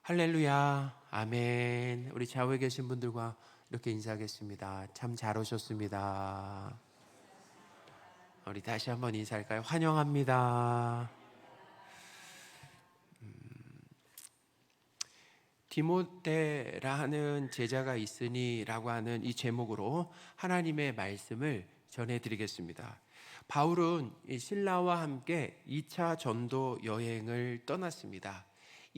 할렐루야, 아멘. 우리 좌우에 계신 분들과 이렇게 인사하겠습니다. 참 잘 오셨습니다. 우리 다시 한번 인사할까요? 환영합니다. 디모데라 하는 제자가 있으니라고 하는 이 제목으로 하나님의 말씀을 전해드리겠습니다. 바울은 이 신라와 함께 2차 전도 여행을 떠났습니다.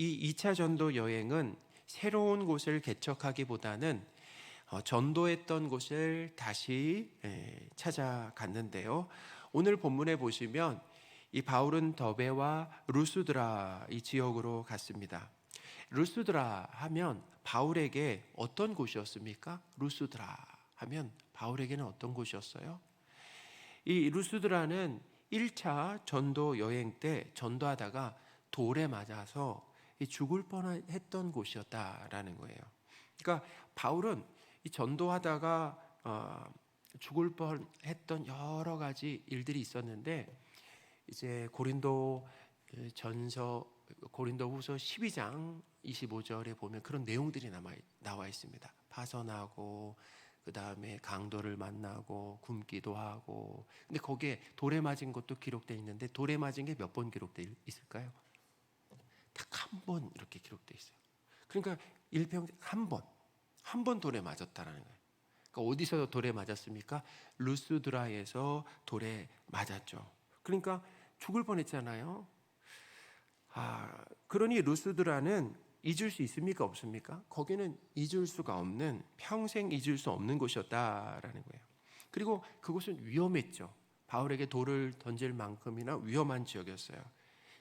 이 2차 전도 여행은 새로운 곳을 개척하기보다는 전도했던 곳을 다시 찾아갔는데요. 오늘 본문에 보시면 이 바울은 더베와 루스드라 이 지역으로 갔습니다. 루스드라 하면 바울에게 어떤 곳이었습니까? 루스드라 하면 바울에게는 어떤 곳이었어요? 이 루스드라는 1차 전도 여행 때 전도하다가 돌에 맞아서 죽을 뻔했던 곳이었다라는 거예요. 그러니까 바울은 이 전도하다가 죽을 뻔했던 여러 가지 일들이 있었는데 이제 고린도후서 12장 25절에 보면 그런 내용들이 나와 있습니다. 파선하고 그 다음에 강도를 만나고 굶기도 하고, 근데 거기에 돌에 맞은 것도 기록되어 있는데 돌에 맞은 게 몇 번 기록되어 있을까요? 딱 한 번 이렇게 기록되어 있어요. 그러니까 일평생 한 번 돌에 맞았다라는 거예요. 그러니까 어디서 돌에 맞았습니까? 루스드라에서 돌에 맞았죠. 그러니까 죽을 뻔했잖아요. 그러니 루스드라는 잊을 수 있습니까? 없습니까? 거기는 잊을 수가 없는, 평생 잊을 수 없는 곳이었다라는 거예요. 그리고 그곳은 위험했죠. 바울에게 돌을 던질 만큼이나 위험한 지역이었어요.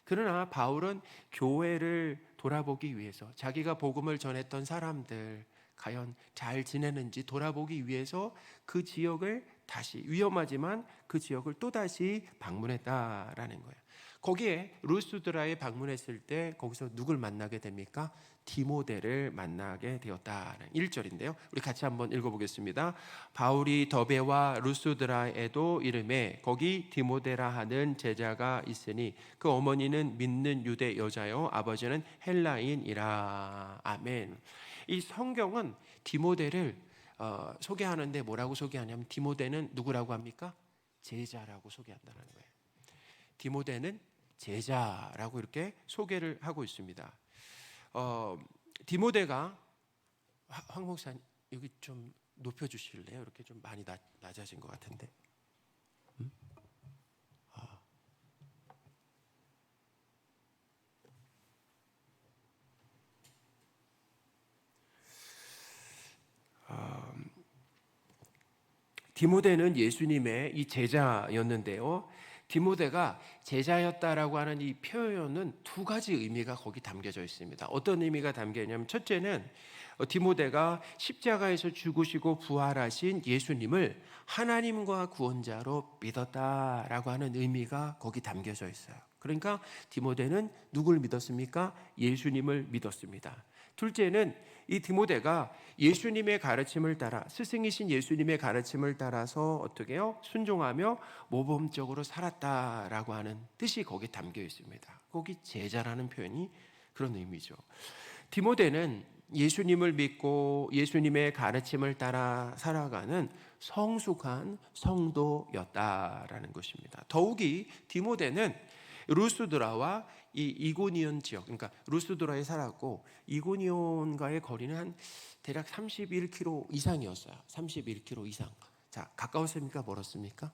그러나 바울은 교회를 돌아보기 위해서, 자기가 복음을 전했던 사람들 과연 잘 지내는지 돌아보기 위해서 그 지역을 다시, 위험하지만 그 지역을 또다시 방문했다라는 거예요. 거기에 루스드라에 방문했을 때 거기서 누굴 만나게 됩니까? 디모데를 만나게 되었다는 1절인데요. 우리 같이 한번 읽어보겠습니다. 바울이 더베와 루스드라에도 이르매 거기 디모데라 하는 제자가 있으니 그 어머니는 믿는 유대 여자요 아버지는 헬라인이라. 아멘. 이 성경은 디모데를 소개하는데 뭐라고 소개하냐면 디모데는 누구라고 합니까? 제자라고 소개한다는 거예요. 디모데는 제자라고 이렇게 소개를 하고 있습니다. 디모데가 황 목사님 여기 좀 높여주실래요? 이렇게 좀 많이 낮아진 것 같은데. 디모데는 예수님의 이 제자였는데요. 디모데가 제자였다라고 하는 이 표현은 두 가지 의미가 거기 담겨져 있습니다. 어떤 의미가 담겨 있냐면 첫째는 디모데가 십자가에서 죽으시고 부활하신 예수님을 하나님과 구원자로 믿었다라고 하는 의미가 거기 담겨져 있어요. 그러니까 디모데는 누굴 믿었습니까? 예수님을 믿었습니다. 둘째는 이 디모데가 예수님의 가르침을 따라, 스승이신 예수님의 가르침을 따라서 어떻게 해요? 순종하며 모범적으로 살았다라고 하는 뜻이 거기에 담겨 있습니다. 거기 제자라는 표현이 그런 의미죠. 디모데는 예수님을 믿고 예수님의 가르침을 따라 살아가는 성숙한 성도였다라는 것입니다. 더욱이 디모데는 루스드라와 이 이고니온 지역, 그러니까 루스드라에 살았고 이고니온과의 거리는 한 대략 31km 이상이었어요. 31km 이상. 자, 가까웠습니까? 멀었습니까?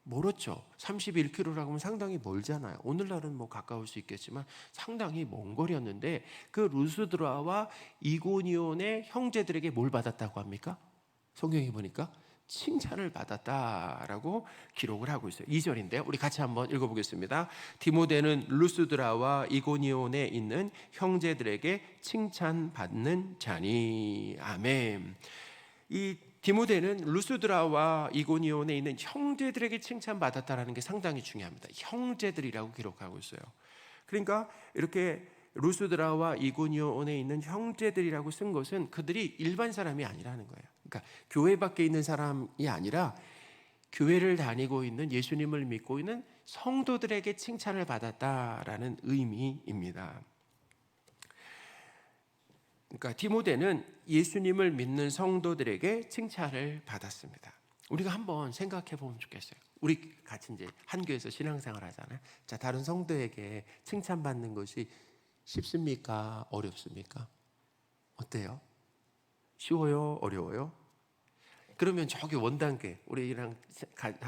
멀었죠. 31km라고 하면 상당히 멀잖아요. 오늘날은 뭐 가까울 수 있겠지만 상당히 먼 거리였는데 그 루스드라와 이고니온의 형제들에게 뭘 받았다고 합니까? 성경에 보니까 칭찬을 받았다라고 기록을 하고 있어요. 2절인데요. 우리 같이 한번 읽어보겠습니다. 디모데는 루스드라와 이고니온에 있는 형제들에게 칭찬받는 자니. 아멘. 이 디모데는 루스드라와 이고니온에 있는 형제들에게 칭찬받았다라는 게 상당히 중요합니다. 형제들이라고 기록하고 있어요. 그러니까 이렇게 루스드라와 이고니온에 있는 형제들이라고 쓴 것은 그들이 일반 사람이 아니라는 거예요. 그러니까 교회 밖에 있는 사람이 아니라 교회를 다니고 있는, 예수님을 믿고 있는 성도들에게 칭찬을 받았다라는 의미입니다. 그러니까 디모데는 예수님을 믿는 성도들에게 칭찬을 받았습니다. 우리가 한번 생각해 보면 좋겠어요. 우리 같이 이제 한 교회에서 신앙생활 하잖아요. 자, 다른 성도에게 칭찬받는 것이 쉽습니까? 어렵습니까? 어때요? 쉬워요? 어려워요? 그러면 저기 원단교회, 우리랑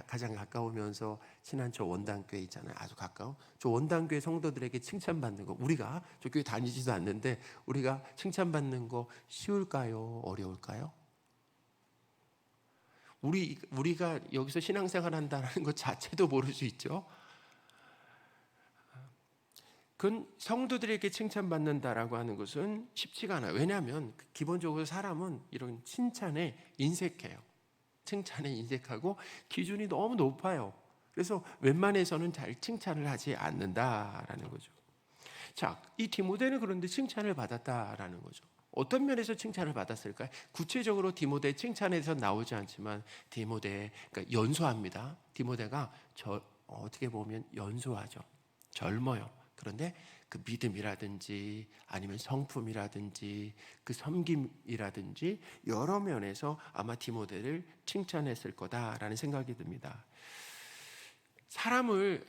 가장 가까우면서 친한 저 원단교회 있잖아요. 아주 가까운 저 원단교회 성도들에게 칭찬받는 거, 우리가 저 교회 다니지도 않는데 우리가 칭찬받는 거 쉬울까요? 어려울까요? 우리가 여기서 신앙생활 한다는 것 자체도 모를 수 있죠. 그건 성도들에게 칭찬받는다라고 하는 것은 쉽지가 않아요. 왜냐하면 기본적으로 사람은 이런 칭찬에 인색해요. 칭찬에 인색하고 기준이 너무 높아요. 그래서 웬만해서는 잘 칭찬을 하지 않는다라는 거죠. 자, 이 디모데는 그런데 칭찬을 받았다라는 거죠. 어떤 면에서 칭찬을 받았을까요? 구체적으로 디모데 칭찬에서 나오지 않지만 디모데, 그러니까 연소합니다. 디모데가 어떻게 보면 연소하죠. 젊어요. 그런데 그 믿음이라든지 아니면 성품이라든지 그 섬김이라든지 여러 면에서 아마 디모데를 칭찬했을 거다라는 생각이 듭니다. 사람을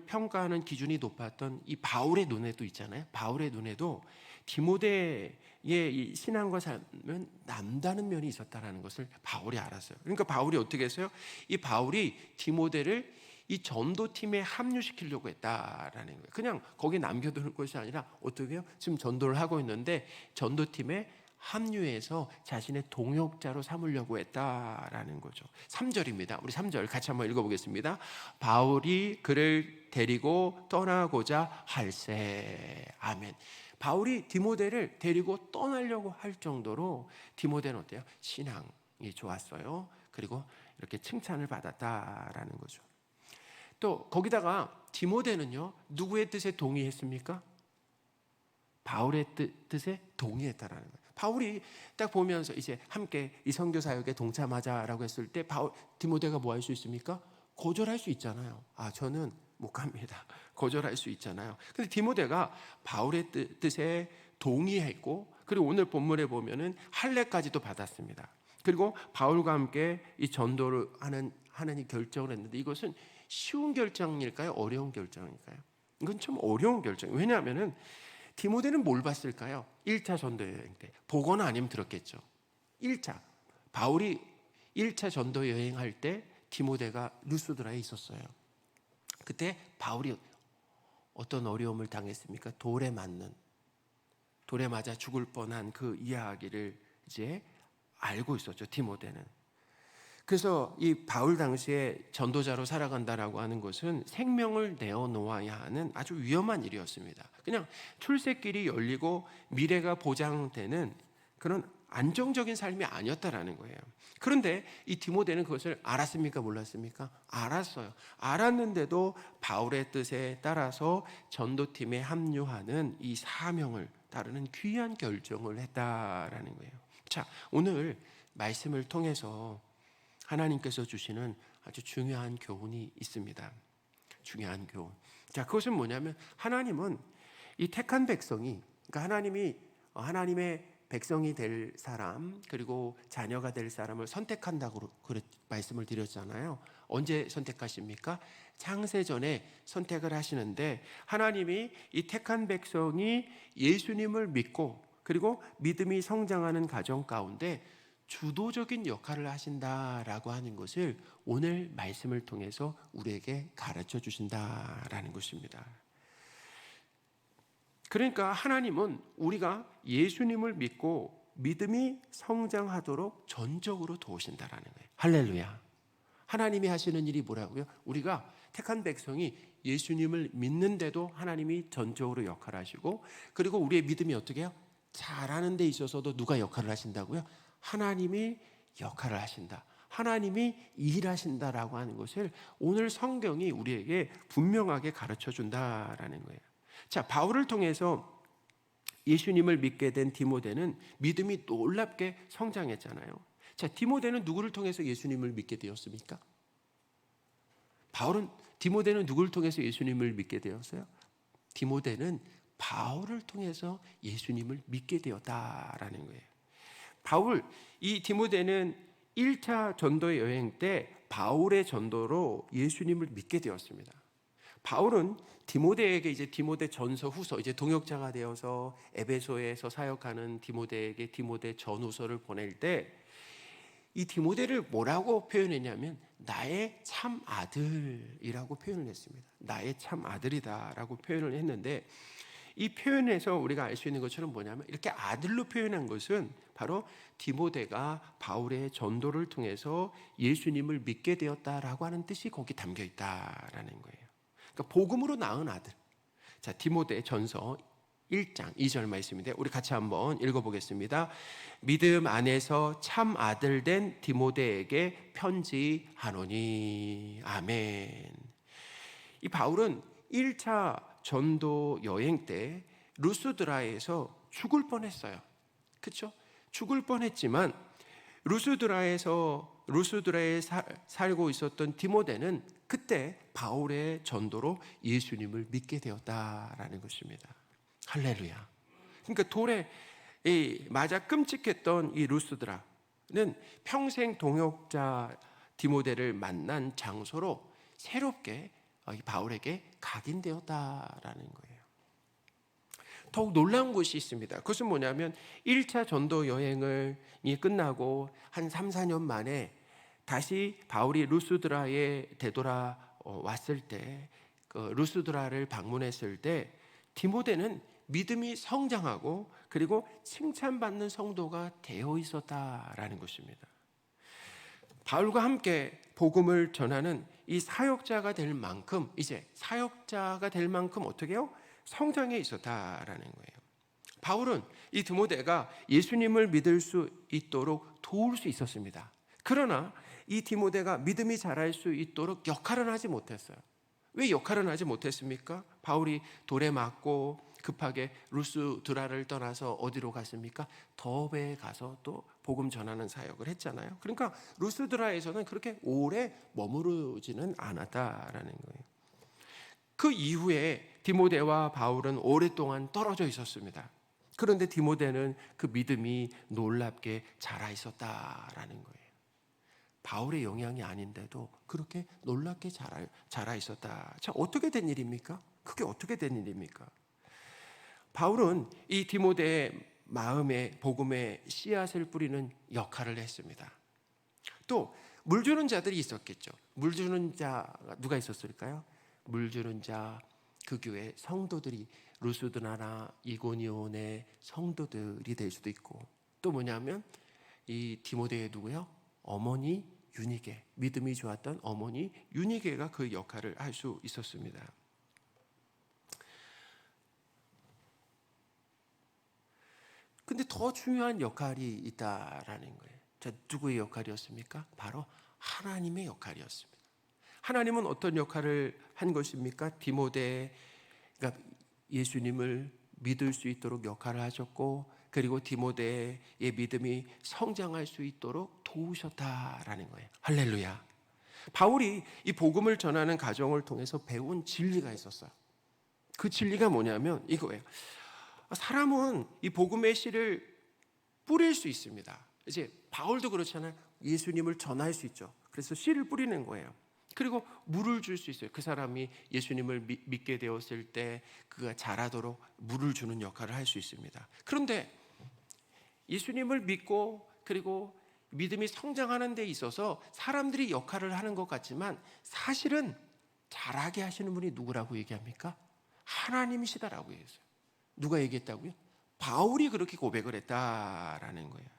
평가하는 기준이 높았던 이 바울의 눈에도 있잖아요. 바울의 눈에도 디모데의 이 신앙과 삶은 남다른 면이 있었다는 것을 바울이 알았어요. 그러니까 바울이 어떻게 했어요? 이 바울이 디모데를 이 전도팀에 합류시키려고 했다라는 거예요. 그냥 거기 남겨두는 것이 아니라 어떻게 해요? 지금 전도를 하고 있는데 전도팀에 합류해서 자신의 동역자로 삼으려고 했다라는 거죠. 3절입니다. 우리 3절 같이 한번 읽어보겠습니다. 바울이 그를 데리고 떠나고자 할세. 아멘. 바울이 디모데를 데리고 떠나려고 할 정도로 디모데는 어때요? 신앙이 좋았어요. 그리고 이렇게 칭찬을 받았다라는 거죠. 또 거기다가 디모데는요, 누구의 뜻에 동의했습니까? 바울의 뜻에 동의했다라는 거예요. 바울이 딱 보면서 이제 함께 이 선교 사역에 동참하자라고 했을 때 디모데가 뭐 할 수 있습니까? 거절할 수 있잖아요. 아, 저는 못 갑니다. 거절할 수 있잖아요. 근데 디모데가 바울의 뜻에 동의했고, 그리고 오늘 본문에 보면은 할례까지도 받았습니다. 그리고 바울과 함께 이 전도를 하는 이 결정을 했는데, 이것은 쉬운 결정일까요? 어려운 결정일까요? 이건 좀 어려운 결정이에요. 왜냐하면은 디모데는 뭘 봤을까요? 1차 전도 여행 때 보거나 아니면 들었겠죠. 1차 바울이 1차 전도 여행할 때 디모데가 루스드라에 있었어요. 그때 바울이 어떤 어려움을 당했습니까? 돌에 맞아 죽을 뻔한 그 이야기를 이제 알고 있었죠, 디모데는. 그래서 이 바울 당시에 전도자로 살아간다라고 하는 것은 생명을 내어놓아야 하는 아주 위험한 일이었습니다. 그냥 출세길이 열리고 미래가 보장되는 그런 안정적인 삶이 아니었다라는 거예요. 그런데 이 디모데는 그것을 알았습니까? 몰랐습니까? 알았어요. 알았는데도 바울의 뜻에 따라서 전도팀에 합류하는 이 사명을 따르는 귀한 결정을 했다라는 거예요. 자, 오늘 말씀을 통해서 하나님께서 주시는 아주 중요한 교훈이 있습니다. 중요한 교훈. 자, 그것은 뭐냐면 하나님은 이 택한 백성이, 그러니까 하나님이 하나님의 백성이 될 사람, 그리고 자녀가 될 사람을 선택한다고 말씀을 드렸잖아요. 언제 선택하십니까? 창세전에 선택을 하시는데, 하나님이 이 택한 백성이 예수님을 믿고 그리고 믿음이 성장하는 가정 가운데 주도적인 역할을 하신다라고 하는 것을 오늘 말씀을 통해서 우리에게 가르쳐 주신다라는 것입니다. 그러니까 하나님은 우리가 예수님을 믿고 믿음이 성장하도록 전적으로 도우신다라는 거예요. 할렐루야. 하나님이 하시는 일이 뭐라고요? 우리가 택한 백성이 예수님을 믿는데도 하나님이 전적으로 역할을 하시고, 그리고 우리의 믿음이 어떻게 해요? 잘하는 데 있어서도 누가 역할을 하신다고요? 하나님이 역할을 하신다. 하나님이 일하신다라고 하는 것을 오늘 성경이 우리에게 분명하게 가르쳐 준다라는 거예요. 자, 바울을 통해서 예수님을 믿게 된 디모데는 믿음이 놀랍게 성장했잖아요. 자, 디모데는 누구를 통해서 예수님을 믿게 되었습니까? 디모데는 누구를 통해서 예수님을 믿게 되었어요? 디모데는 바울을 통해서 예수님을 믿게 되었다라는 거예요. 이 디모데는 1차 전도 여행 때 바울의 전도로 예수님을 믿게 되었습니다. 바울은 디모데에게 이제 디모데 전서 후서, 이제 동역자가 되어서 에베소에서 사역하는 디모데에게 디모데 전후서를 보낼 때 이 디모데를 뭐라고 표현했냐면 나의 참 아들이라고 표현을 했습니다. 나의 참 아들이다라고 표현을 했는데, 이 표현에서 우리가 알 수 있는 것처럼 뭐냐면 이렇게 아들로 표현한 것은 바로 디모데가 바울의 전도를 통해서 예수님을 믿게 되었다라고 하는 뜻이 거기 담겨 있다라는 거예요. 그러니까 복음으로 낳은 아들. 자, 디모데 전서 1장 2절 말씀인데 우리 같이 한번 읽어보겠습니다. 믿음 안에서 참 아들 된 디모데에게 편지하노니. 아멘. 이 바울은 1차 전도 여행 때 루스드라에서 죽을 뻔했어요. 그렇죠? 죽을 뻔했지만 루스드라에 살고 있었던 디모데는 그때 바울의 전도로 예수님을 믿게 되었다라는 것입니다. 할렐루야. 그러니까 돌에 맞아 끔찍했던 이 루스드라는 평생 동역자 디모데를 만난 장소로 새롭게 바울에게 각인되었다라는 거예요. 더욱 놀라운 것이 있습니다. 그것은 뭐냐면 1차 전도 여행이 끝나고 한 3, 4년 만에 다시 바울이 루스드라에 되돌아왔을 때, 그 루스드라를 방문했을 때 디모데는 믿음이 성장하고 그리고 칭찬받는 성도가 되어 있었다라는 것입니다. 바울과 함께 복음을 전하는 이 사역자가 될 만큼, 이제 사역자가 될 만큼 어떻게 해요? 성장해 있었다라는 거예요. 바울은 이 디모데가 예수님을 믿을 수 있도록 도울 수 있었습니다. 그러나 이 디모데가 믿음이 자랄 수 있도록 역할은 하지 못했어요. 왜 역할은 하지 못했습니까? 바울이 돌에 맞고 급하게 루스드라를 떠나서 어디로 갔습니까? 더베에 가서 또 복음 전하는 사역을 했잖아요. 그러니까 루스드라에서는 그렇게 오래 머무르지는 않았다라는 거예요. 그 이후에 디모데와 바울은 오랫동안 떨어져 있었습니다. 그런데 디모데는 그 믿음이 놀랍게 자라 있었다라는 거예요. 바울의 영향이 아닌데도 그렇게 놀랍게 자라 있었다. 자, 어떻게 된 일입니까? 그게 어떻게 된 일입니까? 바울은 이 디모데의 마음에 복음의 씨앗을 뿌리는 역할을 했습니다. 또 물 주는 자들이 있었겠죠. 물 주는 자가 누가 있었을까요? 물 주는 자, 그 교회 성도들이 루스드라나 이고니온의 성도들이 될 수도 있고, 또 뭐냐면 이 디모데의 누구요? 어머니 유니게, 믿음이 좋았던 어머니 유니게가 그 역할을 할 수 있었습니다. 근데 더 중요한 역할이 있다라는 거예요. 자, 누구의 역할이었습니까? 바로 하나님의 역할이었습니다. 하나님은 어떤 역할을 한 것입니까? 디모데가 예수님을 믿을 수 있도록 역할을 하셨고, 그리고 디모데의 믿음이 성장할 수 있도록 도우셨다라는 거예요. 할렐루야. 바울이 이 복음을 전하는 과정을 통해서 배운 진리가 있었어요. 그 진리가 뭐냐면 이거예요. 사람은 이 복음의 씨를 뿌릴 수 있습니다. 이제 바울도 그렇잖아요. 예수님을 전할 수 있죠. 그래서 씨를 뿌리는 거예요. 그리고 물을 줄 수 있어요. 그 사람이 예수님을 믿게 되었을 때 그가 자라도록 물을 주는 역할을 할 수 있습니다. 그런데 예수님을 믿고 그리고 믿음이 성장하는 데 있어서 사람들이 역할을 하는 것 같지만 사실은 자라게 하시는 분이 누구라고 얘기합니까? 하나님이시다라고 얘기했어요. 누가 얘기했다고요? 바울이 그렇게 고백을 했다라는 거예요.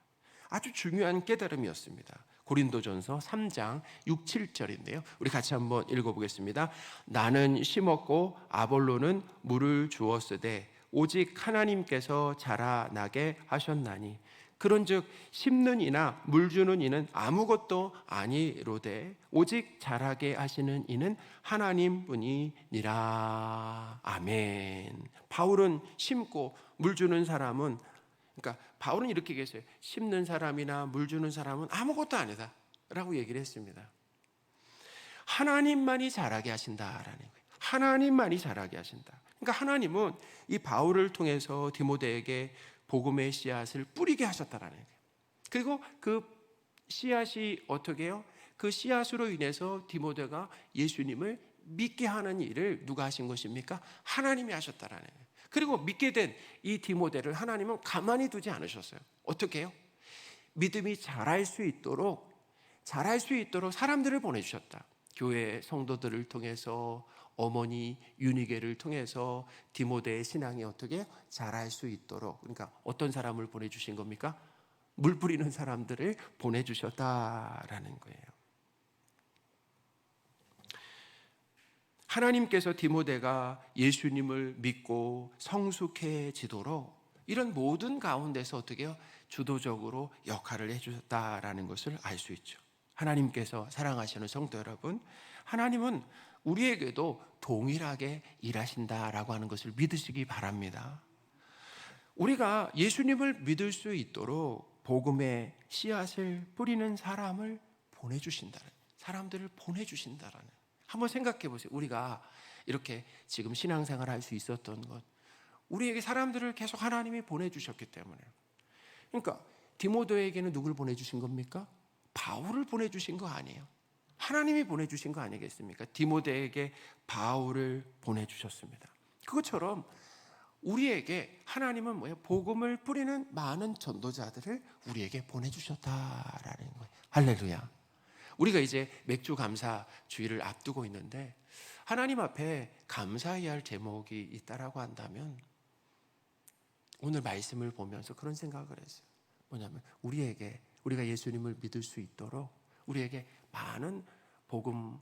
아주 중요한 깨달음이었습니다. 고린도전서 3장 6, 7절인데요. 우리 같이 한번 읽어보겠습니다. 나는 심었고 아볼로는 물을 주었으되 오직 하나님께서 자라나게 하셨나니 그런즉 심는 이나 물 주는 이는 아무것도 아니로되 오직 자라게 하시는 이는 하나님뿐이니라. 아멘. 바울은 심고 물 주는 사람은, 그러니까 바울은 이렇게 얘기했어요. 심는 사람이나 물 주는 사람은 아무것도 아니다 라고 얘기를 했습니다. 하나님만이 자라게 하신다라는 거예요. 하나님만이 자라게 하신다. 그러니까 하나님은 이 바울을 통해서 디모데에게 복음의 씨앗을 뿌리게 하셨다라는 거예요. 그리고 그 씨앗이 어떻게 해요? 그 씨앗으로 인해서 디모데가 예수님을 믿게 하는 일을 누가 하신 것입니까? 하나님이 하셨다라는 거예요. 그리고 믿게 된 이 디모데를 하나님은 가만히 두지 않으셨어요. 어떻게 해요? 믿음이 자랄 수 있도록 사람들을 보내주셨다. 교회 성도들을 통해서, 어머니 유니게를 통해서 디모데의 신앙이 어떻게 자랄 수 있도록, 그러니까 어떤 사람을 보내주신 겁니까? 물 뿌리는 사람들을 보내주셨다라는 거예요. 하나님께서 디모데가 예수님을 믿고 성숙해지도록 이런 모든 가운데서 어떻게 해요? 주도적으로 역할을 해주셨다라는 것을 알 수 있죠. 하나님께서 사랑하시는 성도 여러분, 하나님은 우리에게도 동일하게 일하신다라고 하는 것을 믿으시기 바랍니다. 우리가 예수님을 믿을 수 있도록 복음의 씨앗을 뿌리는 사람들을 보내주신다라는. 한번 생각해 보세요. 우리가 이렇게 지금 신앙생활 할 수 있었던 것, 우리에게 사람들을 계속 하나님이 보내주셨기 때문에. 그러니까 디모데에게는 누굴 보내주신 겁니까? 바울을 보내주신 거 아니에요. 하나님이 보내주신 거 아니겠습니까? 디모데에게 바울을 보내주셨습니다. 그것처럼 우리에게 하나님은 뭐예요? 복음을 뿌리는 많은 전도자들을 우리에게 보내주셨다라는 거예요. 할렐루야. 우리가 이제 맥주 감사 주일을 앞두고 있는데 하나님 앞에 감사해야 할 제목이 있다라고 한다면 오늘 말씀을 보면서 그런 생각을 했어요. 뭐냐면 우리가 예수님을 믿을 수 있도록 우리에게 많은 복음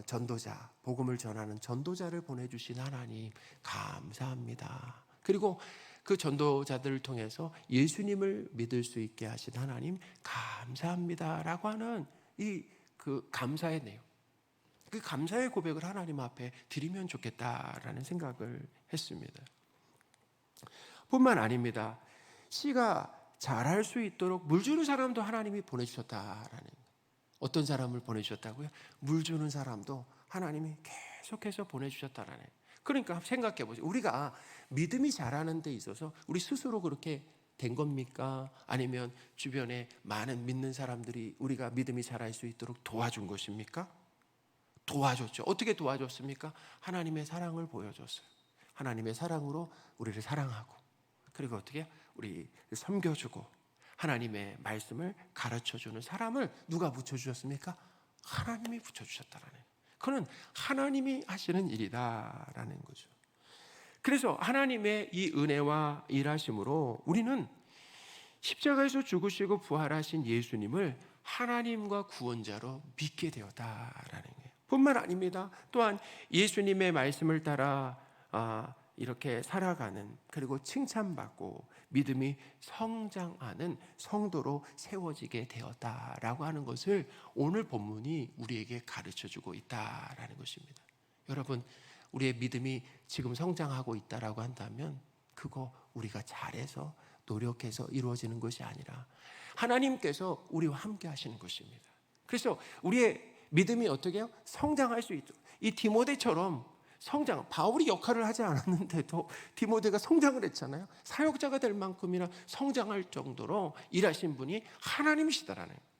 전도자, 복음을 전하는 전도자를 보내주신 하나님 감사합니다. 그리고 그 전도자들을 통해서 예수님을 믿을 수 있게 하신 하나님 감사합니다라고 하는 그 감사의 내용, 그 감사의 고백을 하나님 앞에 드리면 좋겠다라는 생각을 했습니다. 뿐만 아닙니다. 씨가 자랄 수 있도록 물 주는 사람도 하나님이 보내주셨다라는 거예요. 어떤 사람을 보내주셨다고요? 물 주는 사람도 하나님이 계속해서 보내주셨다라는 거예요. 그러니까 생각해 보세요. 우리가 믿음이 자라는 데 있어서 우리 스스로 그렇게 된 겁니까? 아니면 주변에 많은 믿는 사람들이 우리가 믿음이 자랄 수 있도록 도와준 것입니까? 도와줬죠. 어떻게 도와줬습니까? 하나님의 사랑을 보여줬어요. 하나님의 사랑으로 우리를 사랑하고, 그리고 어떻게 우리 섬겨주고 하나님의 말씀을 가르쳐주는 사람을 누가 붙여주셨습니까? 하나님이 붙여주셨다라는 거예요. 그는 하나님이 하시는 일이다라는 거죠. 그래서 하나님의 이 은혜와 일하심으로 우리는 십자가에서 죽으시고 부활하신 예수님을 하나님과 구원자로 믿게 되었다라는 거예요. 뿐만 아닙니다. 또한 예수님의 말씀을 따라 이렇게 살아가는, 그리고 칭찬받고 믿음이 성장하는 성도로 세워지게 되었다라고 하는 것을 오늘 본문이 우리에게 가르쳐주고 있다라는 것입니다. 여러분, 우리의 믿음이 지금 성장하고 있다라고 한다면 그거 우리가 잘해서 노력해서 이루어지는 것이 아니라 하나님께서 우리와 함께 하시는 것입니다. 그래서 우리의 믿음이 어떻게 해요? 성장할 수 있도록, 이 디모데처럼 바울이 역할을 하지 않았는데도 디모데가 성장을 했잖아요. 사역자가 될 만큼이나 성장할 정도로 일하신 분이 하나님이시다라는 거예요.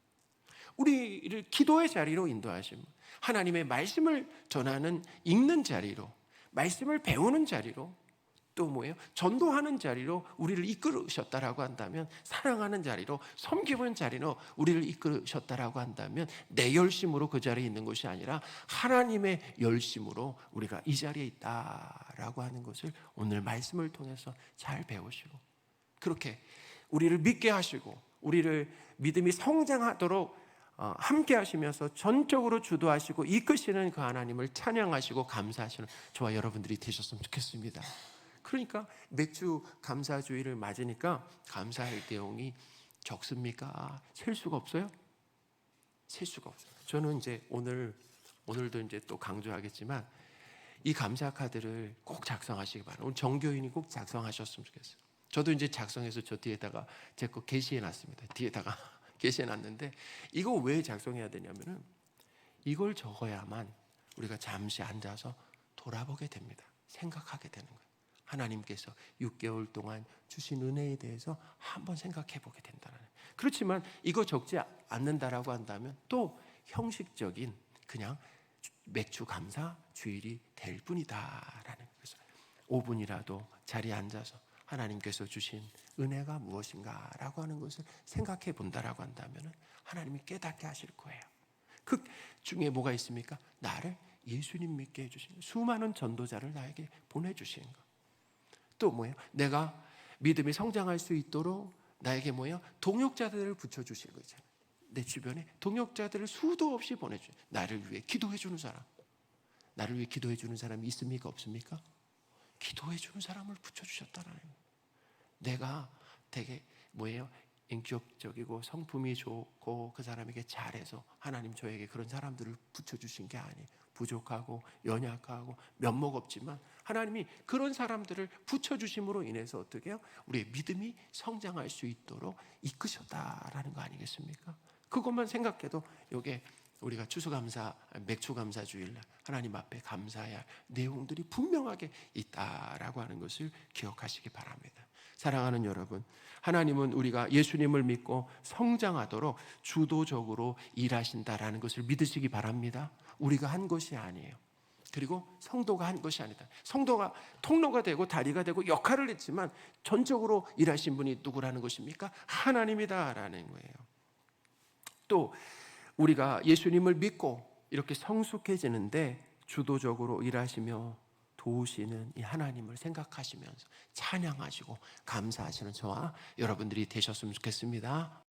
우리를 기도의 자리로 인도하심, 하나님의 말씀을 전하는 읽는 자리로, 말씀을 배우는 자리로, 또 뭐예요? 전도하는 자리로 우리를 이끌으셨다라고 한다면, 사랑하는 자리로, 섬기는 자리로 우리를 이끌으셨다라고 한다면 내 열심으로 그 자리에 있는 것이 아니라 하나님의 열심으로 우리가 이 자리에 있다라고 하는 것을 오늘 말씀을 통해서 잘 배우시고, 그렇게 우리를 믿게 하시고 우리를 믿음이 성장하도록 함께 하시면서 전적으로 주도하시고 이끄시는 그 하나님을 찬양하시고 감사하시는 저와 여러분들이 되셨으면 좋겠습니다. 그러니까 맥주 감사주의를 맞으니까 감사할 내용이 적습니까? 셀 수가 없어요? 셀 수가 없어요. 저는 이제 오늘도 이제 또 강조하겠지만 이 감사 카드를 꼭 작성하시기 바랍니다. 오늘 정교인이 꼭 작성하셨으면 좋겠어요. 저도 이제 작성해서 저 뒤에다가 제 거 게시해 놨습니다. 뒤에다가 게시해 놨는데, 이거 왜 작성해야 되냐면은 이걸 적어야만 우리가 잠시 앉아서 돌아보게 됩니다. 생각하게 되는 거예요. 하나님께서 6개월 동안 주신 은혜에 대해서 한번 생각해 보게 된다는. 그렇지만 이거 적지 않는다라고 한다면 또 형식적인 그냥 맥주 감사 주일이 될 뿐이다라는 거죠. 5분이라도 자리에 앉아서 하나님께서 주신 은혜가 무엇인가라고 하는 것을 생각해 본다라고 한다면 하나님이 깨닫게 하실 거예요. 그 중에 뭐가 있습니까? 나를 예수님 믿게 해주신 수많은 전도자를 나에게 보내주신 것. 또 뭐예요? 내가 믿음이 성장할 수 있도록 나에게 뭐예요? 동역자들을 붙여주신 거잖아요. 내 주변에 동역자들을 수도 없이 보내주신, 나를 위해 기도해주는 사람. 나를 위해 기도해주는 사람이 있습니까? 없습니까? 기도해주는 사람을 붙여주셨다는 거예요. 내가 되게 뭐예요? 인격적이고 성품이 좋고 그 사람에게 잘해서 하나님 저에게 그런 사람들을 붙여주신 게 아니에요. 부족하고 연약하고 면목 없지만 하나님이 그런 사람들을 붙여주심으로 인해서 어떻게 해요? 우리의 믿음이 성장할 수 있도록 이끄셨다라는 거 아니겠습니까? 그것만 생각해도 이게 우리가 추수감사, 맥주감사 주일날 하나님 앞에 감사해야 할 내용들이 분명하게 있다라고 하는 것을 기억하시기 바랍니다. 사랑하는 여러분, 하나님은 우리가 예수님을 믿고 성장하도록 주도적으로 일하신다라는 것을 믿으시기 바랍니다. 우리가 한 것이 아니에요. 그리고 성도가 한 것이 아니다. 성도가 통로가 되고 다리가 되고 역할을 했지만 전적으로 일하신 분이 누구라는 것입니까? 하나님이다라는 거예요. 또 우리가 예수님을 믿고 이렇게 성숙해지는데 주도적으로 일하시며 도우시는 이 하나님을 생각하시면서 찬양하시고 감사하시는 저와 여러분들이 되셨으면 좋겠습니다.